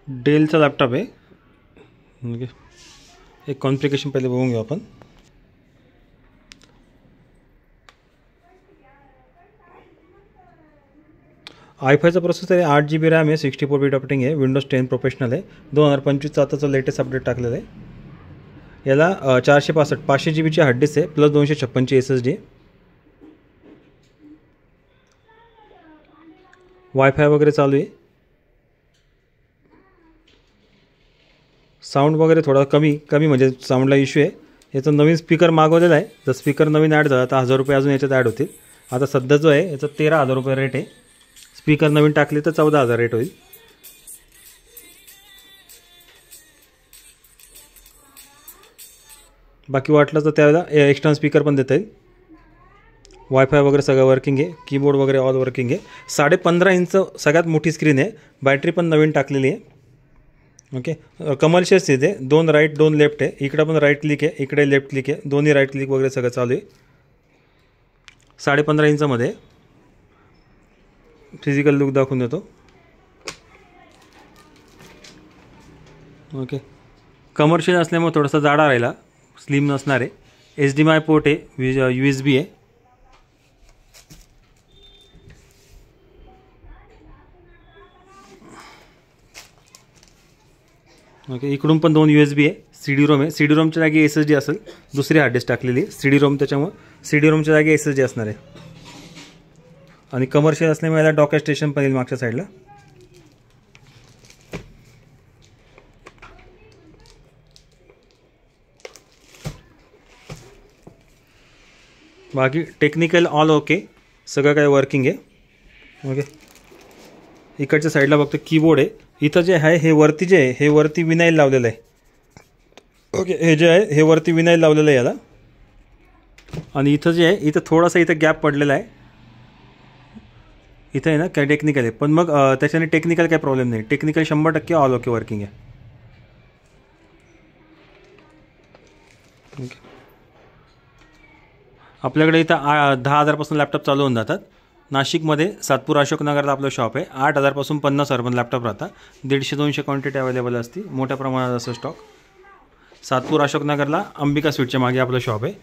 डेलचा laptop आहे. Okay, एक configuration पहिले बघून घेऊ आपण. i5चा प्रोसेसर आहे, 8 GB रॅम आहे, 64 बिट ऑपरेटिंग आहे, विंडोज 10 प्रोफेशनल आहे, 2025चा आताचा लेटेस्ट अपडेट टाकलेला आहे. याला 465 500 GB हार्ड डिस्क आहे, प्लस 256 SSD. वायफाय वगैरे चालू आहे. साऊंड वगैरे थोडा कमी म्हणजे साऊंडला इश्यू आहे. याचा नवीन स्पीकर मागवलेला आहे, जर स्पीकर नवीन ॲड झाला तर 1000 रुपये अजून याच्यात ॲड होतील. आता सध्या जो आहे याचा 13,000 रुपये रेट आहे. स्पीकर नवीन टाकले तर 14,000 रेट होईल. बाकी वाटलं तर त्यावेळेला एक्स्टर्नल स्पीकर पण देता येईल. वायफाय वगैरे सगळं वर्किंग आहे, कीबोर्ड वगैरे ऑल वर्किंग आहे. 15.5 इंच सगळ्यात मोठी स्क्रीन आहे. बॅटरी पण नवीन टाकलेली आहे. ओके, कमर्शियल्स इथे 2 राईट 2 लेफ्ट आहे. इकडं पण राईट क्लिक आहे, इकडे लेफ्ट क्लिक आहे, दोन्ही राईट क्लिक वगैरे सगळं चालू आहे. 15.5 इंचामध्ये फिजिकल लुक दाखवून देतो. ओके, कमर्शियल असल्यामुळे थोडासा जाडा राहिला, स्लिम नसणार आहे. HDMI पोर्ट आहे, USB आहे. ओके, इकडून पण 2 USB आहे. CD रोम आहे, CD रोमच्या जागी SSD असेल, दुसरी हार्ड डिस्क टाकलेली आहे. CD रोम त्याच्यामुळे CD रोमच्या जागी SSD असणार आहे. आणि कमर्शियल असल्यामुळे याला डॉक स्टेशन पण येईल मागच्या साईडला. बाकी टेक्निकल ऑल ओके, सगळं काय वर्किंग आहे. ओके, इकडच्या साईडला बघतो कीबोर्ड आहे. इथं जे आहे हे वरती जे आहे हे वरती विनाईल लावलेलं आहे. ओके, हे जे आहे हे वरती विनाईल लावलेलं आहे याला. आणि इथं जे आहे इथं थोडासा इथं गॅप पडलेला आहे. इथं आहे ना काय टेक्निकल आहे, पण मग त्याच्याने टेक्निकल काय प्रॉब्लेम नाही. टेक्निकल 100% ऑल ओके वर्किंग आहे. ओके, आपल्याकडे इथं 10,000पासून लॅपटॉप चालू होऊन जातात. नाशिकमध्ये सातपूर अशोकनगरला आपलं शॉप आहे. 8,000पासून 50,000 लॅपटॉप राहतात. 150-200 क्वांटिटी अवेलेबल असते, मोठ्या प्रमाणात असं स्टॉक. सातपूर अशोकनगरला अंबिका स्वीटच्या मागे आपलं शॉप आहे.